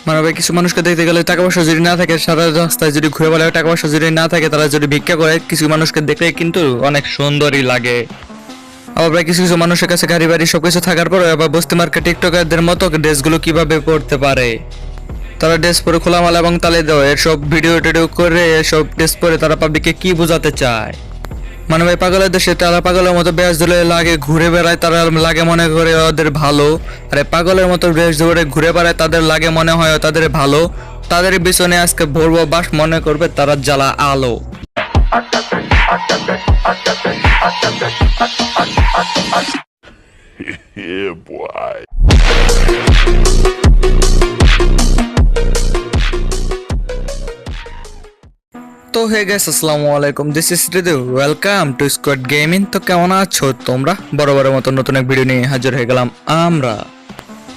মানে ভাই কিছু মানুষকে দেখতে গেলে টাকা পয়সা যদি না থাকে, সারা রাস্তায় যদি ঘুরে বেড়ায় টাকা পয়সা যদি না থাকে, তারা যদি ভিক্ষা করে, কিছু মানুষকে দেখলে কিন্তু অনেক সুন্দরই লাগে। আবার ভাই কিছু কিছু মানুষের কাছে গাড়ি বাড়ি সবকিছু থাকার পরে আবার বস্তি মার্কেট টিকটকারদের মতো ড্রেসগুলো কিভাবে পরতে পারে, তারা ড্রেস পরে খোলামালা এবং তালে দেওয়া এসব ভিডিও টিডিও করে এসব ড্রেস পরে তারা পাবলিককে কি বোঝাতে চায়। মানে ভাই পাগলের দেশে তারা পাগলের মতো বেশ ধরে লাগে ঘুরে বেড়ায়, তারা লাগে মনে করে ওদের ভালো। আরে পাগলের মতো বেশ ধরে ঘুরে বেড়ায়, তাদের লাগে মনে হয় তাদের ভালো। তাদের পিছনে আজকে ভরবো বাস, মনে করবে তারা জ্বালা আলো। Yeah, boy. তো হে গাইস, আসসালামু আলাইকুম, this is Ridu, welcome to squad gaming. তো কেমন আছো তোমরা? বরাবরের মতো নতুন এক ভিডিও নিয়ে হাজির হয়ে গেলাম আমরা।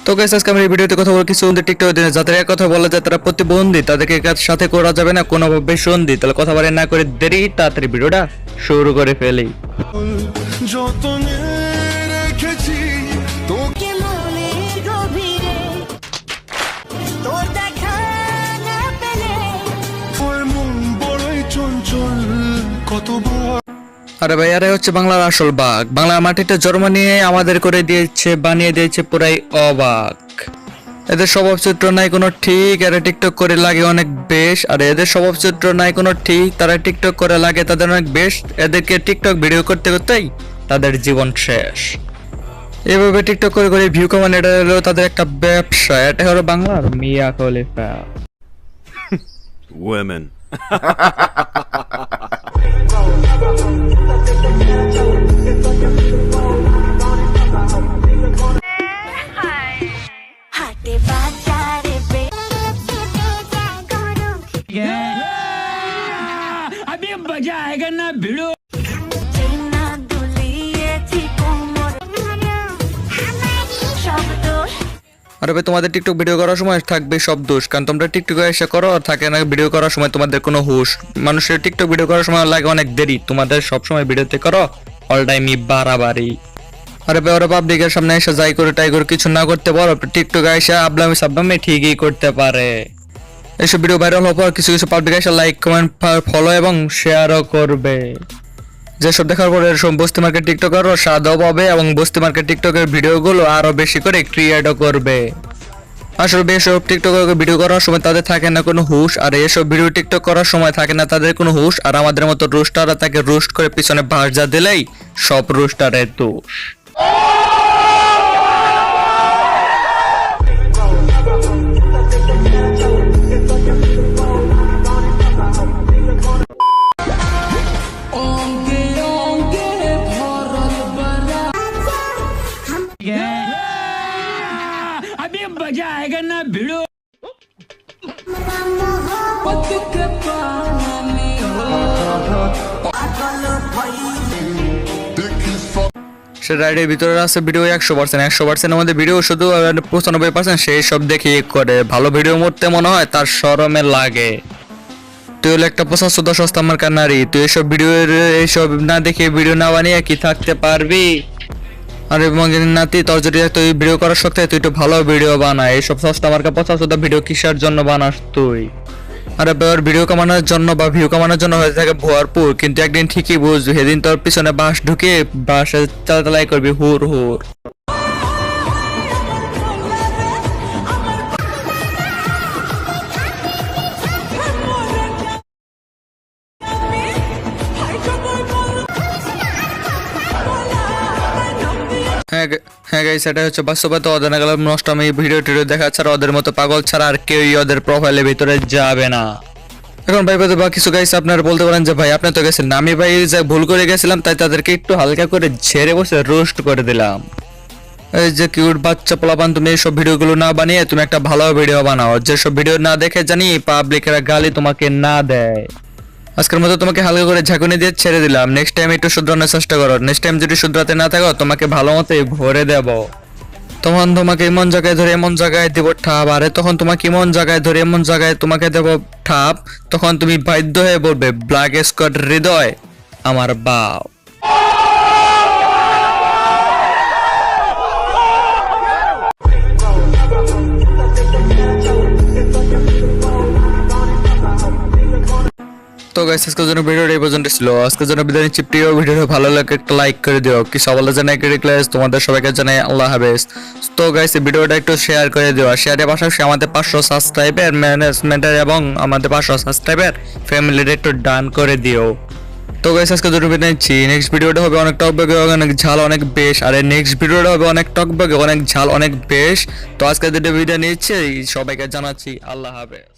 তো গাইস আজকে আমরা এই ভিডিওতে কথা বলবো কিছু টিকটক দিনে যাদের এক কথা বলা যায় তারা প্রতিবন্ধী, তাদেরকে কাজ সাথে করা যাবে না কোনোভাবে সন্ধি। তাহলে কথা বলে না করে দেরি তাড়াতাড়ি ভিডিওটা শুরু করে ফেলি। যতনে রেখেছি তোকে মনের গভীরে তোর দেখা না পেলে তোর মন বড়ই চঞ্চল কতবার। আরে ভাই, আরে হচ্ছে বাংলার আসল বাঘ। বাংলার মাটিতে জন্ম নিয়ে আমাদের করে দিয়েছে, বানিয়ে দিয়েছে পুরাই অবাক। এদের স্বভাব চরিত্র নাই কোনো ঠিক, এরা টিকটক করে লাগে অনেক বেশ। আর এদের স্বভাব চরিত্র নাই কোনো ঠিক, তারা টিকটক করে লাগে তাদের অনেক বেশ। এদেরকে টিকটক ভিডিও করতে করতেই তাদের জীবন শেষ। এভাবে টিকটক করে করে ভিউ কমান, এটা হলো তাদের একটা ব্যবসা। এটা হলো বাংলার মিয়া খলিফা। Women. হাটে বাজারে अभी मजा आएगा ना भिड़ो। চেনা দুলিয়েছি কোমর শব্দ আরে ভাই, তোমাদের টিকটক ভিডিও করার সময় থাকবে সব দোষ, কারণ তোমরা টিকটক এসে করো, থাকে না ভিডিও করার সময় তোমাদের কোনো হুশ। মানুষের টিকটক ভিডিও করার সময় লাগে অনেক দেরি, তোমাদের সব সময় ভিডিওতে করো অল টাইমই বাড়াবাড়ি। আরে ভাই, ওরা পাবলিকের সামনে এসে যাই করে টাই করে কিছু না করতে পারো, টিকটক এসে আবলামি সাবলামি ঠিকই করতে পারে। এইসব ভিডিও ভাইরাল হওয়ার পর কিছু কিছু পাবলিক এসে লাইক কমেন্ট ফলো এবং শেয়ারও করবে। যেসব দেখার পরে এরকম বস্তি মার্কেট টিকটকারও স্বাদও পাবে এবং বস্তি মার্কেট টিকটকের ভিডিওগুলো আরো বেশি করে ক্রিয়েটও করবে। আসলে এসব টিকটক ভিডিও করার সময় তাদের থাকে না কোনো হুশ, আর এসব ভিডিও টিকটক করার সময় থাকে না তাদের কোনো হুশ। আর আমাদের মতো রোস্টাররা তাকে রোস্ট করে পিছনে ভাঁজা দিলেই সব রোস্টারের দোষ। अभी मजा आएगा ना भिड़ो। সে রাইডের ভিতরে আছে ভিডিও 100%, আমাদের ভিডিও শুধু 95% সেই সব দেখে করে। ভালো ভিডিও মরতে মনে হয় তার শরমে লাগে। তুই হলো একটা পছন্দ সস্তা আমার কান্নারি, তুই এইসব ভিডিও এইসব না দেখে ভিডিও না বানিয়ে কি থাকতে পারবি? আরে মঙ্গিনী নাতি, তোর যদি তুই ভিডিও করার শখ থাকে তুই একটু ভালো ভিডিও বানা। এইসব সস্তা আমার পছন্দ ভিডিও কিসের জন্য বানাস তুই? আরে ওর ভিডিও কামানোর জন্য বা ভিউ কামানোর জন্য হয়ে থাকে ভরপুর, কিন্তু একদিন ঠিকই বুঝবি, সেদিন তোর পিছনে বাঁশ ঢুকে বাঁশে চালাচালাই করবি হুর হুর। হ্যাঁ গাইস, সেটা হচ্ছে বাস্তবতা। ওদের না গেলে নষ্ট আমি ভিডিও টিডিও দেখা ছাড়া ওদের মতো পাগল ছাড়া আর কেউই ওদের প্রোফাইলের ভিতরে যাবে না। এখন ভাই বা কিছু গাইস আপনারা বলতে পারেন যে ভাই আপনি তো গেছেন, আমি ভাই যে ভুল করে গেছিলাম তাই তাদেরকে একটু হালকা করে ঝেড়ে বসে রোস্ট করে দিলাম। এই যে কিউট বাচ্চা পোলাপান, তুমি এইসব ভিডিওগুলো না বানিয়ে তুমি একটা ভালো ভিডিও বানাও, যেসব ভিডিও না দেখে জানি পাবলিকেরা গালি তোমাকে না দেয়। আজকের মতো তোমাকে হালকা করে ঝাঁকুনি দিয়ে ছেড়ে দিলাম, নেক্সট টাইম একটু শুধরানোর চেষ্টা করো। নেক্সট টাইম যদি শুধরাতে না থাকো তোমাকে ভালো মতোই ভরে দেব। তখন তোমাকে এমন জায়গায় ধরে এমন জায়গায় দেবো ঠাপ, আরে তখন তোমাকে এমন জায়গায় ধরে এমন জায়গায় তোমাকে দেবো ঠাপ, তখন তুমি বাধ্য হয়ে বলবে ব্ল্যাক স্কোয়াড হৃদয় আমার বাপ। গাইস আজকের জন্য ভিডিওটা এই পর্যন্ত ছিল। আজকের জন্য বিদায় নিচ্ছি। প্রিয় ভিডিওটা ভালো লাগে একটা লাইক করে দিও। কি সবাই জানাই ক্লাস তোমাদের সবাইকে জানাই আল্লাহ হাফেজ। তো গাইস এই ভিডিওটা একটু শেয়ার করে দিও। শেয়ারের পাশাপাশি আমাদের 500 সাবস্ক্রাইবার ম্যানেজমেন্টের এবং আমাদের 500 সাবস্ক্রাইবার ফ্যামিলির একটু ডান করে দিও। তো গাইস আজকে দুটো ভিডিও নিচ্ছি। নেক্সট ভিডিওটা হবে অনেক টকবগে, অনেক ঝাল, অনেক বেশ। আর নেক্সট ভিডিওটা হবে অনেক টকবগে, অনেক ঝাল, অনেক বেশ। তো আজকে দুটো ভিডিও নিচ্ছি, সবাইকে জানাচ্ছি আল্লাহ হাফেজ।